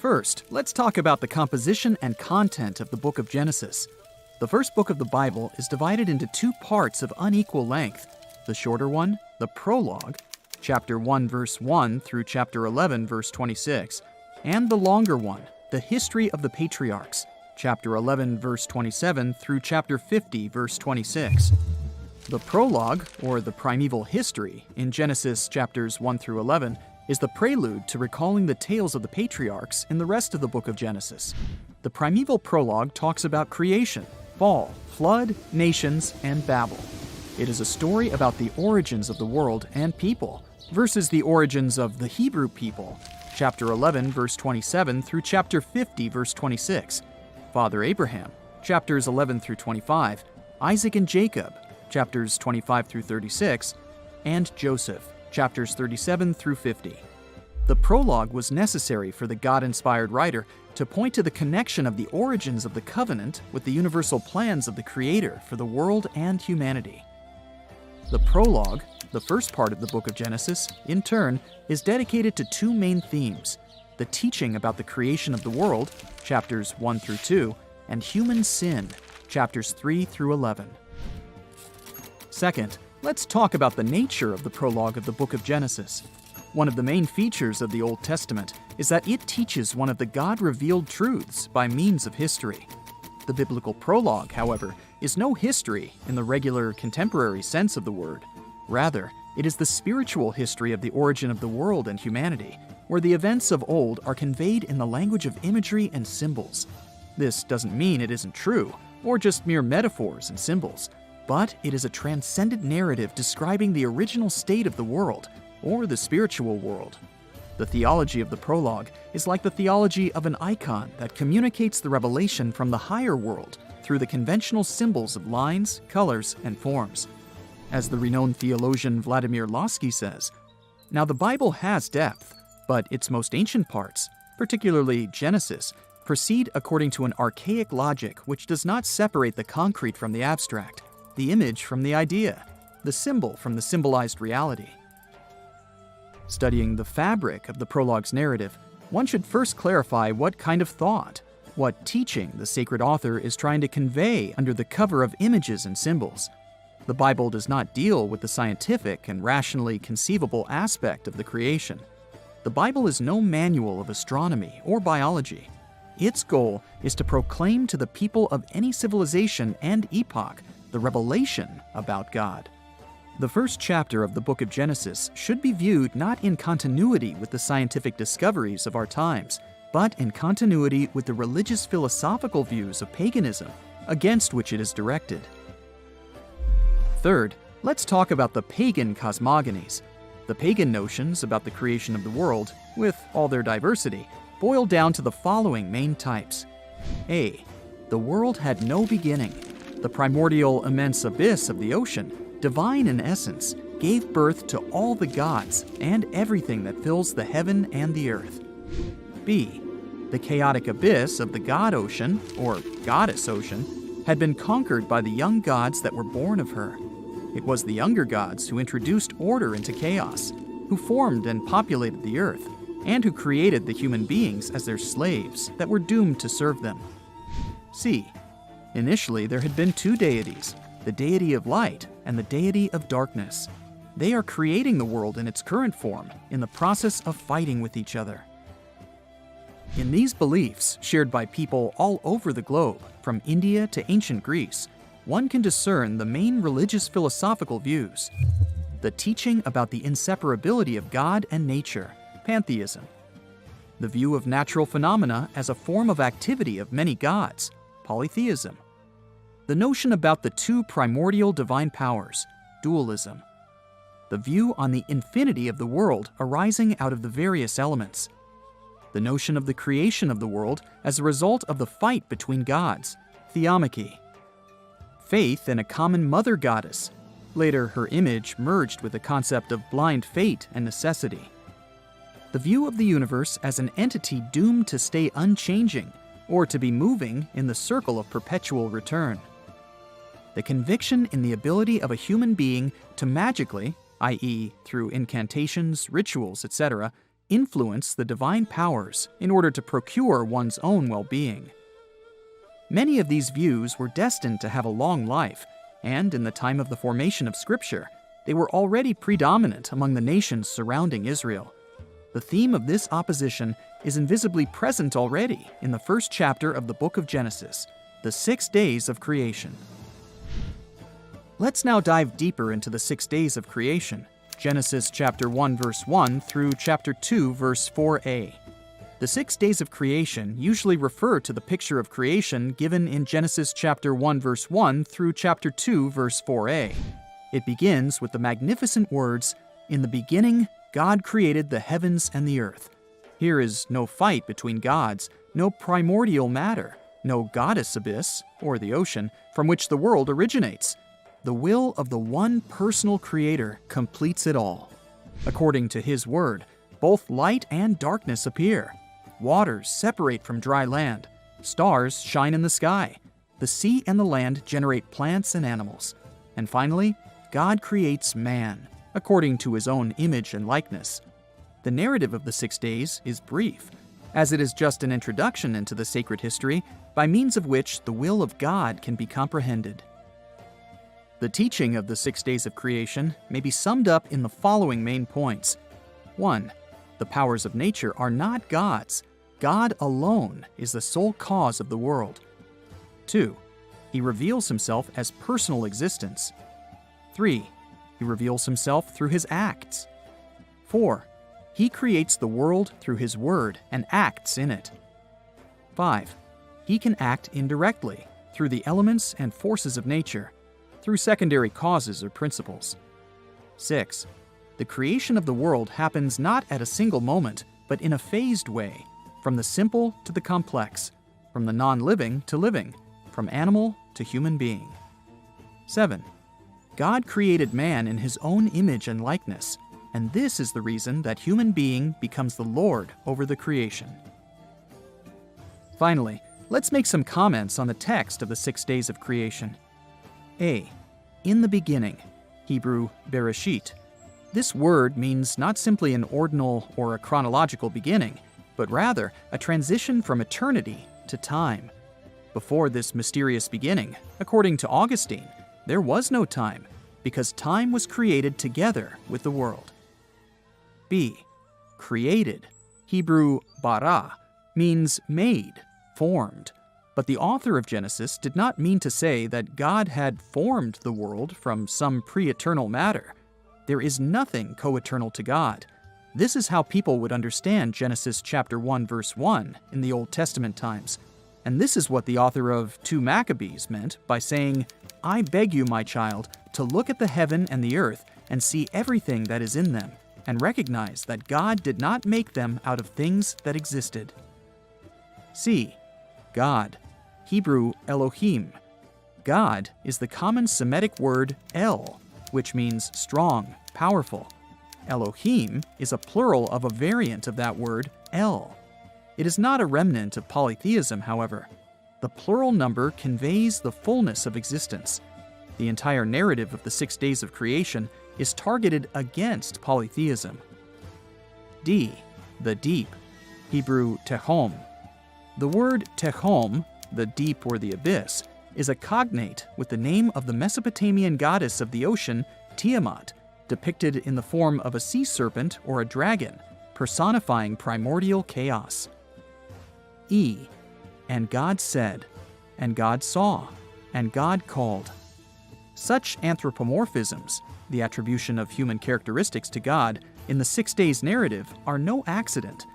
First, let's talk about the composition and content of the book of Genesis. The first book of the Bible is divided into two parts of unequal length. The shorter one, the prologue, chapter 1 verse 1 through chapter 11 verse 26, and the longer one, the history of the patriarchs, chapter 11 verse 27 through chapter 50 verse 26. The prologue, or the primeval history, in Genesis chapters 1 through 11, is the prelude to recalling the tales of the patriarchs in the rest of the book of Genesis. The primeval prologue talks about creation, fall, flood, nations, and Babel. It is a story about the origins of the world and people versus the origins of the Hebrew people, chapter 11 verse 27 through chapter 50 verse 26, Father Abraham, chapters 11 through 25, Isaac and Jacob, chapters 25 through 36, and Joseph, chapters 37 through 50. The prologue was necessary for the God-inspired writer to point to the connection of the origins of the covenant with the universal plans of the Creator for the world and humanity. The prologue, the first part of the book of Genesis, in turn, is dedicated to two main themes: the teaching about the creation of the world, chapters 1 through 2, and human sin, chapters 3 through 11. Second, let's talk about the nature of the prologue of the book of Genesis. One of the main features of the Old Testament is that it teaches one of the God-revealed truths by means of history. The biblical prologue, however, is no history in the regular contemporary sense of the word. Rather, it is the spiritual history of the origin of the world and humanity, where the events of old are conveyed in the language of imagery and symbols. This doesn't mean it isn't true, or just mere metaphors and symbols, but it is a transcendent narrative describing the original state of the world, or the spiritual world. The theology of the prologue is like the theology of an icon that communicates the revelation from the higher world through the conventional symbols of lines, colors, and forms. As the renowned theologian Vladimir Lossky says, "Now the Bible has depth, but its most ancient parts, particularly Genesis, proceed according to an archaic logic which does not separate the concrete from the abstract, the image from the idea, the symbol from the symbolized reality." Studying the fabric of the prologue's narrative, one should first clarify what kind of thought, what teaching the sacred author is trying to convey under the cover of images and symbols. The Bible does not deal with the scientific and rationally conceivable aspect of the creation. The Bible is no manual of astronomy or biology. Its goal is to proclaim to the people of any civilization and epoch the revelation about God. The first chapter of the book of Genesis should be viewed not in continuity with the scientific discoveries of our times, but in continuity with the religious philosophical views of paganism against which it is directed. Third, let's talk about the pagan cosmogonies. The pagan notions about the creation of the world, with all their diversity, boil down to the following main types. A. The world had no beginning. The primordial immense abyss of the ocean, divine in essence, gave birth to all the gods and everything that fills the heaven and the earth. B. The chaotic abyss of the god ocean, or goddess ocean, had been conquered by the young gods that were born of her. It was the younger gods who introduced order into chaos, who formed and populated the earth, and who created the human beings as their slaves that were doomed to serve them. C. Initially, there had been two deities, the deity of light and the deity of darkness. They are creating the world in its current form in the process of fighting with each other. In these beliefs, shared by people all over the globe, from India to ancient Greece, one can discern the main religious philosophical views. The teaching about the inseparability of God and nature, pantheism. The view of natural phenomena as a form of activity of many gods, polytheism. The notion about the two primordial divine powers, dualism. The view on the infinity of the world arising out of the various elements. The notion of the creation of the world as a result of the fight between gods, theomachy. Faith in a common mother goddess. Later, her image merged with the concept of blind fate and necessity. The view of the universe as an entity doomed to stay unchanging, or to be moving in the circle of perpetual return. The conviction in the ability of a human being to magically, i.e., through incantations, rituals, etc., influence the divine powers in order to procure one's own well-being. Many of these views were destined to have a long life, and in the time of the formation of Scripture, they were already predominant among the nations surrounding Israel. The theme of this opposition is invisibly present already in the first chapter of the book of Genesis, the 6 days of creation. Let's now dive deeper into the 6 days of creation, Genesis chapter 1 verse 1 through chapter 2 verse 4a. The 6 days of creation usually refer to the picture of creation given in Genesis chapter 1 verse 1 through chapter 2 verse 4a. It begins with the magnificent words, "In the beginning, God created the heavens and the earth." Here is no fight between gods, no primordial matter, no goddess abyss, or the ocean, from which the world originates. The will of the one personal Creator completes it all. According to His word, both light and darkness appear. Waters separate from dry land. Stars shine in the sky. The sea and the land generate plants and animals. And finally, God creates man, according to His own image and likeness. The narrative of the 6 days is brief, as it is just an introduction into the sacred history by means of which the will of God can be comprehended. The teaching of the 6 days of creation may be summed up in the following main points. 1. The powers of nature are not God's. God alone is the sole cause of the world. 2. He reveals Himself as personal existence. 3. He reveals Himself through His acts. 4. He creates the world through His word and acts in it. 5. He can act indirectly, through the elements and forces of nature, through secondary causes or principles. 6. The creation of the world happens not at a single moment, but in a phased way, from the simple to the complex, from the non-living to living, from animal to human being. 7. God created man in His own image and likeness, and this is the reason that human being becomes the Lord over the creation. Finally, let's make some comments on the text of the 6 days of creation. A. In the beginning, Hebrew Bereshit. This word means not simply an ordinal or a chronological beginning, but rather a transition from eternity to time. Before this mysterious beginning, according to Augustine, there was no time, because time was created together with the world. B. Created, Hebrew bara, means made, formed. But the author of Genesis did not mean to say that God had formed the world from some pre-eternal matter. There is nothing co-eternal to God. This is how people would understand Genesis chapter 1 verse 1 in the Old Testament times. And this is what the author of 2 Maccabees meant by saying, "I beg you, my child, to look at the heaven and the earth and see everything that is in them, and recognize that God did not make them out of things that existed." C. God, Hebrew Elohim. God is the common Semitic word El, which means strong, powerful. Elohim is a plural of a variant of that word, El. It is not a remnant of polytheism, however. The plural number conveys the fullness of existence. The entire narrative of the 6 days of creation is targeted against polytheism. D. The deep, Hebrew Tehom. The word Tehom, the deep or the abyss, is a cognate with the name of the Mesopotamian goddess of the ocean, Tiamat, depicted in the form of a sea serpent or a dragon, personifying primordial chaos. E. And God said, and God saw, and God called. Such anthropomorphisms, the attribution of human characteristics to God, in the 6 days narrative are no accident.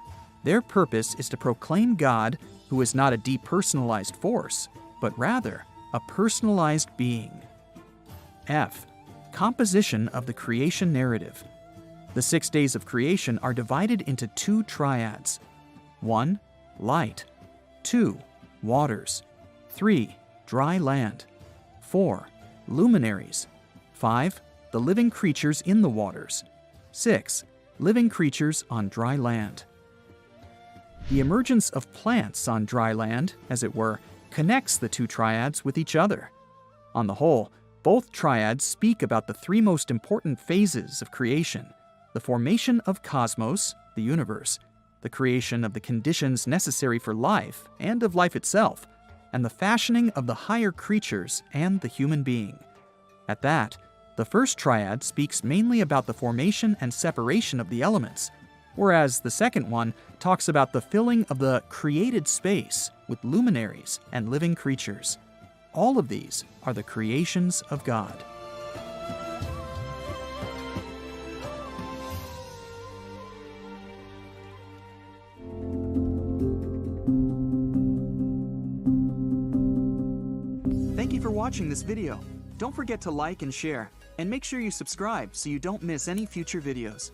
Their purpose is to proclaim God, who is not a depersonalized force, but rather a personalized being. F. Composition of the creation narrative. The 6 days of creation are divided into 2 triads. 1. Light. 2. Waters. 3. Dry land. 4. Luminaries. 5. The living creatures in the waters. 6. Living creatures on dry land. The emergence of plants on dry land, as it were, connects the 2 triads with each other. On the whole, both triads speak about the 3 most important phases of creation: the formation of cosmos, the universe, the creation of the conditions necessary for life and of life itself, and the fashioning of the higher creatures and the human being. At that, the first triad speaks mainly about the formation and separation of the elements, whereas the second one talks about the filling of the created space with luminaries and living creatures. All of these are the creations of God. Thank you for watching this video. Don't forget to like and share, and make sure you subscribe so you don't miss any future videos.